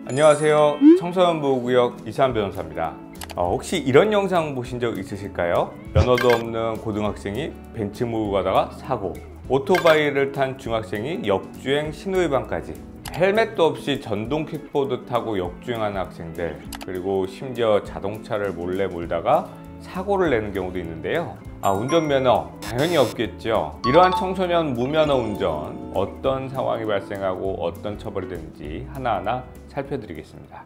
안녕하세요. 청소년보호구역 이수환 변호사입니다. 혹시 이런 영상 보신 적 있으실까요? 면허도 없는 고등학생이 벤츠 몰고 가다가 사고, 오토바이를 탄 중학생이 역주행 신호위반까지, 헬멧도 없이 전동 킥보드 타고 역주행하는 학생들, 그리고 심지어 자동차를 몰래 몰다가 사고를 내는 경우도 있는데요. 운전면허 당연히 없겠죠. 이러한 청소년 무면허 운전, 어떤 상황이 발생하고 어떤 처벌이 되는지 하나하나 살펴드리겠습니다.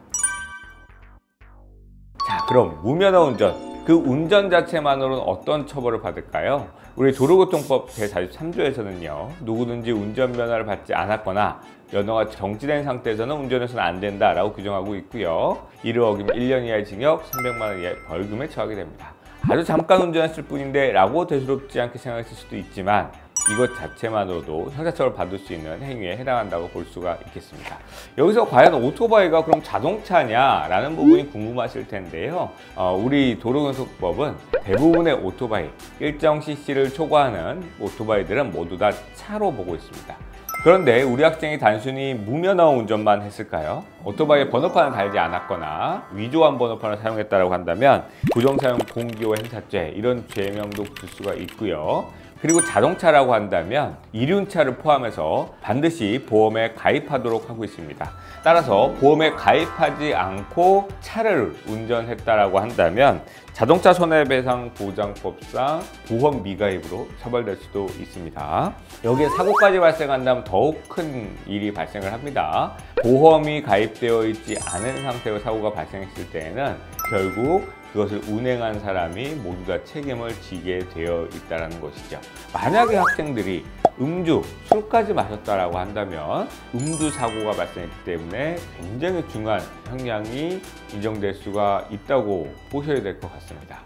자, 그럼 무면허 운전, 그 운전 자체만으로는 어떤 처벌을 받을까요? 우리 도로교통법 제43조에서는요, 누구든지 운전면허를 받지 않았거나 면허가 정지된 상태에서는 운전해서는 안 된다라고 규정하고 있고요. 이를 어기면 1년 이하의 징역, 300만 원 이하의 벌금에 처하게 됩니다. 아주 잠깐 운전했을 뿐인데 라고 대수롭지 않게 생각했을 수도 있지만, 이것 자체만으로도 형사처벌 받을 수 있는 행위에 해당한다고 볼 수가 있겠습니다. 여기서 과연 오토바이가 그럼 자동차냐 라는 부분이 궁금하실 텐데요. 우리 도로교통법은 대부분의 오토바이, 일정 cc를 초과하는 오토바이들은 모두 다 차로 보고 있습니다. 그런데 우리 학생이 단순히 무면허 운전만 했을까요? 오토바이에 번호판을 달지 않았거나 위조한 번호판을 사용했다고 한다면 부정사용 공기호 행사죄, 이런 죄명도 붙을 수가 있고요. 그리고 자동차라고 한다면 이륜차를 포함해서 반드시 보험에 가입하도록 하고 있습니다. 따라서 보험에 가입하지 않고 차를 운전했다라고 한다면 자동차 손해배상보장법상 보험 미가입으로 처벌될 수도 있습니다. 여기에 사고까지 발생한다면 더욱 큰 일이 발생을 합니다. 보험이 가입되어 있지 않은 상태로 사고가 발생했을 때에는 결국 그것을 운행한 사람이 모두 다 책임을 지게 되어 있다는 것이죠. 만약에 학생들이 음주, 술까지 마셨다라고 한다면 음주 사고가 발생했기 때문에 굉장히 중한 형량이 인정될 수가 있다고 보셔야 될 것 같습니다.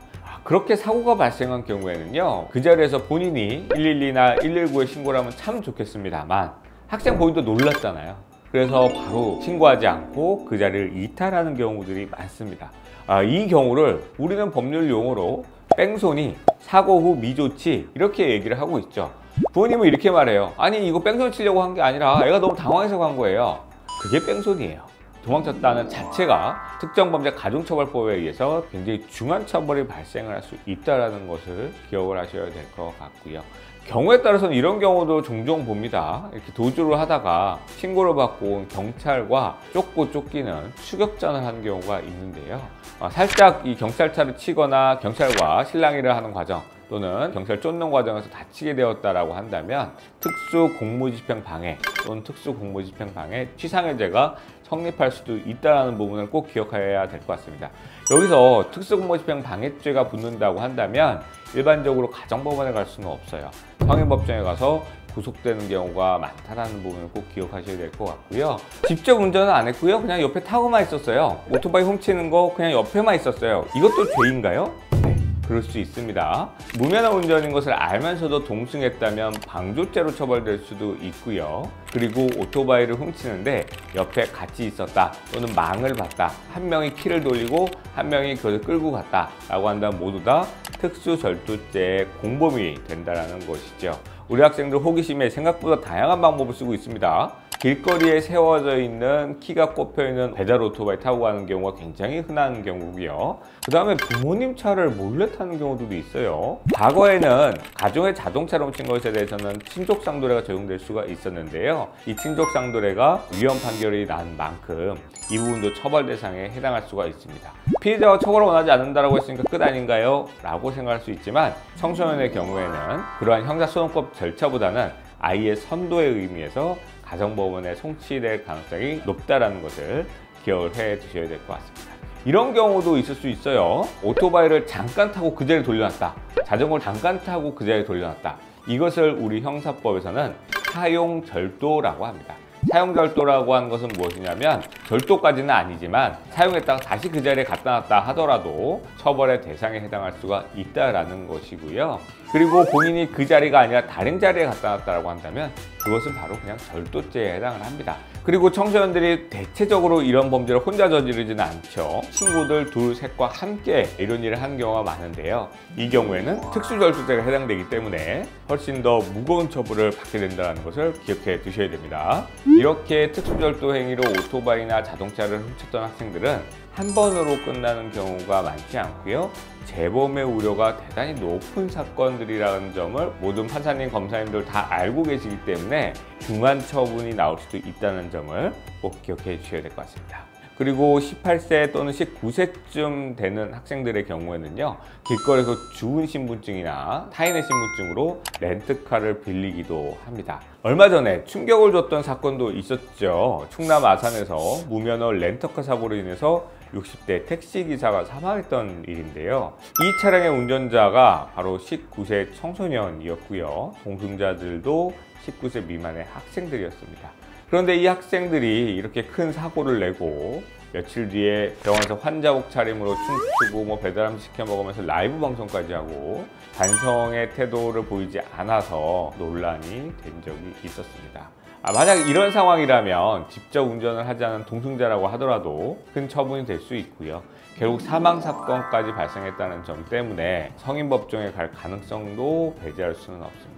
그렇게 사고가 발생한 경우에는요, 그 자리에서 본인이 112나 119에 신고를 하면 참 좋겠습니다만, 학생 본인도 놀랐잖아요. 그래서 바로 신고하지 않고 그 자리를 이탈하는 경우들이 많습니다. 이 경우를 우리는 법률 용어로 뺑소니, 사고 후 미조치, 이렇게 얘기를 하고 있죠. 부모님은 이렇게 말해요. 아니, 이거 뺑소니 치려고 한 게 아니라 애가 너무 당황해서 간 거예요. 그게 뺑소니예요. 도망쳤다는 자체가 특정범죄 가중처벌법에 의해서 굉장히 중한 처벌이 발생을 할 수 있다는 것을 기억을 하셔야 될 것 같고요. 경우에 따라서는 이런 경우도 종종 봅니다. 이렇게 도주를 하다가 신고를 받고 온 경찰과 쫓고 쫓기는 추격전을 하는 경우가 있는데요. 살짝 이 경찰차를 치거나 경찰과 실랑이를 하는 과정, 또는 경찰 쫓는 과정에서 다치게 되었다라고 한다면 특수공무집행방해 또는 특수공무집행방해 치상해죄가 성립할 수도 있다는 부분을 꼭 기억해야 될 것 같습니다. 여기서 특수공무집행방해죄가 붙는다고 한다면 일반적으로 가정법원에 갈 수는 없어요. 성인법정에 가서 구속되는 경우가 많다는 부분을 꼭 기억하셔야 될 것 같고요. 직접 운전은 안 했고요. 그냥 옆에 타고만 있었어요. 오토바이 훔치는 거 그냥 옆에만 있었어요. 이것도 죄인가요? 네, 그럴 수 있습니다. 무면허 운전인 것을 알면서도 동승했다면 방조죄로 처벌될 수도 있고요. 그리고 오토바이를 훔치는데 옆에 같이 있었다 또는 망을 봤다, 한 명이 키를 돌리고 한 명이 그것을 끌고 갔다 라고 한다면 모두 다 특수절도죄의 공범이 된다는 것이죠. 우리 학생들 호기심에 생각보다 다양한 방법을 쓰고 있습니다. 길거리에 세워져 있는 키가 꼽혀있는 배달 오토바이 타고 가는 경우가 굉장히 흔한 경우고요. 그 다음에 부모님 차를 몰래 타는 경우도 있어요. 과거에는 가정의 자동차를 훔친 것에 대해서는 친족상도례가 적용될 수가 있었는데요. 이 친족상도례가 위헌 판결이 난 만큼 이 부분도 처벌 대상에 해당할 수가 있습니다. 피해자가 처벌을 원하지 않는다고 했으니까 끝 아닌가요? 라고 생각할 수 있지만, 청소년의 경우에는 그러한 형사소송법 절차보다는 아이의 선도의 의미에서 가정법원에 송치될 가능성이 높다는 것을 기억을 해 두셔야 될 것 같습니다. 이런 경우도 있을 수 있어요. 오토바이를 잠깐 타고 그 자리에 돌려놨다, 자전거를 잠깐 타고 그 자리에 돌려놨다. 이것을 우리 형사법에서는 사용절도라고 합니다. 사용절도라고 하는 것은 무엇이냐면, 절도까지는 아니지만 사용했다가 다시 그 자리에 갖다 놨다 하더라도 처벌의 대상에 해당할 수가 있다는 것이고요. 그리고 본인이 그 자리가 아니라 다른 자리에 갖다 놨다고 한다면 그것은 바로 그냥 절도죄에 해당을 합니다. 그리고 청소년들이 대체적으로 이런 범죄를 혼자 저지르지는 않죠. 친구들 둘, 셋과 함께 이런 일을 하는 경우가 많은데요. 이 경우에는 특수절도죄가 해당되기 때문에 훨씬 더 무거운 처벌을 받게 된다는 것을 기억해 두셔야 됩니다. 이렇게 특수절도 행위로 오토바이나 자동차를 훔쳤던 학생들은 한 번으로 끝나는 경우가 많지 않고요. 재범의 우려가 대단히 높은 사건들이라는 점을 모든 판사님, 검사님들 다 알고 계시기 때문에 중한 처분이 나올 수도 있다는 점을 꼭 기억해 주셔야 될 것 같습니다. 그리고 18세 또는 19세쯤 되는 학생들의 경우에는요, 길거리에서 주운 신분증이나 타인의 신분증으로 렌트카를 빌리기도 합니다. 얼마 전에 충격을 줬던 사건도 있었죠. 충남 아산에서 무면허 렌터카 사고로 인해서 60대 택시기사가 사망했던 일인데요. 이 차량의 운전자가 바로 19세 청소년이었고요. 동승자들도 19세 미만의 학생들이었습니다. 그런데 이 학생들이 이렇게 큰 사고를 내고 며칠 뒤에 병원에서 환자복 차림으로 춤추고 배달음 시켜 먹으면서 라이브 방송까지 하고 반성의 태도를 보이지 않아서 논란이 된 적이 있었습니다. 만약 이런 상황이라면 직접 운전을 하지 않은 동승자라고 하더라도 큰 처분이 될 수 있고요. 결국 사망 사건까지 발생했다는 점 때문에 성인법정에 갈 가능성도 배제할 수는 없습니다.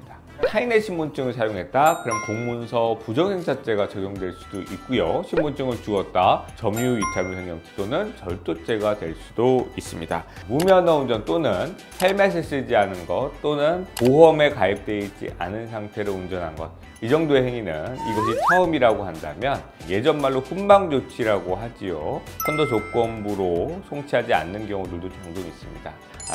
타인의 신분증을 사용했다? 그럼 공문서 부정행사죄가 적용될 수도 있고요. 신분증을 주었다? 점유이탈물행령 또는 절도죄가 될 수도 있습니다. 무면허 운전 또는 헬멧을 쓰지 않은 것 또는 보험에 가입되어 있지 않은 상태로 운전한 것, 이 정도의 행위는 이것이 처음이라고 한다면 예전 말로 훈방조치라고 하지요. 선도 조건부로 송치하지 않는 경우들도 종종 있습니다.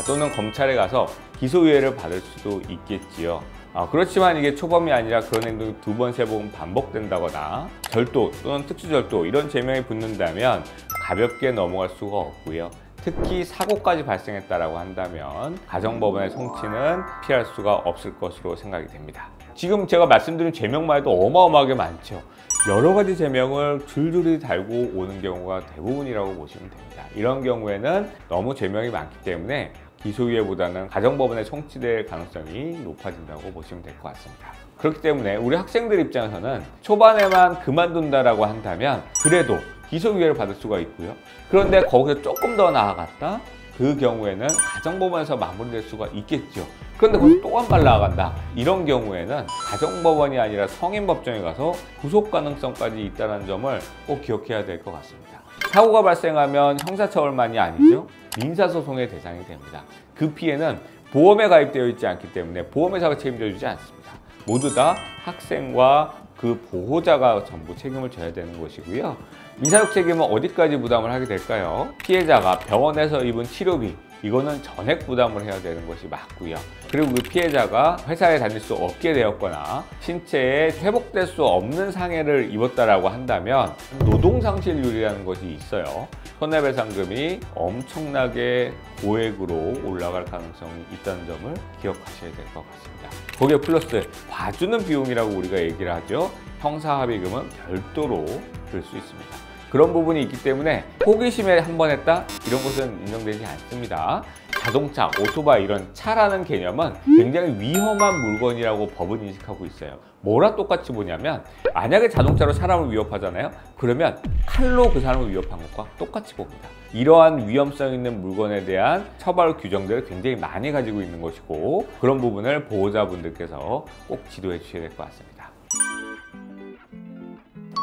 또는 검찰에 가서 기소유예를 받을 수도 있겠지요. 그렇지만 이게 초범이 아니라 그런 행동이 2번, 3번 반복된다거나 절도 또는 특수절도 이런 죄명이 붙는다면 가볍게 넘어갈 수가 없고요. 특히 사고까지 발생했다라고 한다면 가정법원의 송치는 피할 수가 없을 것으로 생각이 됩니다. 지금 제가 말씀드린 죄명만 해도 어마어마하게 많죠. 여러 가지 죄명을 줄줄이 달고 오는 경우가 대부분이라고 보시면 됩니다. 이런 경우에는 너무 죄명이 많기 때문에 기소유예보다는 가정법원에 송치될 가능성이 높아진다고 보시면 될 것 같습니다. 그렇기 때문에 우리 학생들 입장에서는 초반에만 그만둔다라고 한다면 그래도 기소유예를 받을 수가 있고요. 그런데 거기서 조금 더 나아갔다? 그 경우에는 가정법원에서 마무리될 수가 있겠죠. 그런데 거기서 또 한 발 나아간다? 이런 경우에는 가정법원이 아니라 성인법정에 가서 구속 가능성까지 있다는 점을 꼭 기억해야 될 것 같습니다. 사고가 발생하면 형사처벌만이 아니죠. 민사소송의 대상이 됩니다. 그 피해는 보험에 가입되어 있지 않기 때문에 보험회사가 책임져 주지 않습니다. 모두 다 학생과 그 보호자가 전부 책임을 져야 되는 것이고요. 민사적 책임은 어디까지 부담을 하게 될까요? 피해자가 병원에서 입은 치료비, 이거는 전액 부담을 해야 되는 것이 맞고요. 그리고 그 피해자가 회사에 다닐 수 없게 되었거나 신체에 회복될 수 없는 상해를 입었다라고 한다면 노동상실률이라는 것이 있어요. 손해배상금이 엄청나게 고액으로 올라갈 가능성이 있다는 점을 기억하셔야 될 것 같습니다. 거기에 플러스 봐주는 비용이라고 우리가 얘기를 하죠. 형사합의금은 별도로 들 수 있습니다. 그런 부분이 있기 때문에 호기심에 한 번 했다? 이런 것은 인정되지 않습니다. 자동차, 오토바이 이런 차라는 개념은 굉장히 위험한 물건이라고 법은 인식하고 있어요. 뭐랑 똑같이 보냐면 만약에 자동차로 사람을 위협하잖아요. 그러면 칼로 그 사람을 위협한 것과 똑같이 봅니다. 이러한 위험성 있는 물건에 대한 처벌 규정들을 굉장히 많이 가지고 있는 것이고 그런 부분을 보호자분들께서 꼭 지도해 주셔야 될 것 같습니다.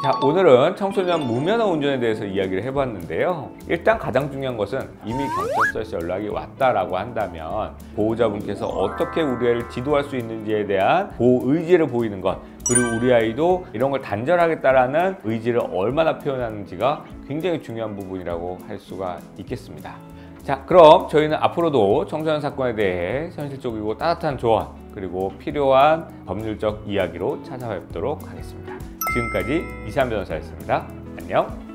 자, 오늘은 청소년 무면허 운전에 대해서 이야기를 해봤는데요. 일단 가장 중요한 것은 이미 경찰서에서 연락이 왔다라고 한다면 보호자분께서 어떻게 우리 아이를 지도할 수 있는지에 대한 보호 의지를 보이는 것, 그리고 우리 아이도 이런 걸 단절하겠다라는 의지를 얼마나 표현하는지가 굉장히 중요한 부분이라고 할 수가 있겠습니다. 자, 그럼 저희는 앞으로도 청소년 사건에 대해 현실적이고 따뜻한 조언, 그리고 필요한 법률적 이야기로 찾아뵙도록 하겠습니다. 지금까지 이시안 변호사였습니다. 안녕.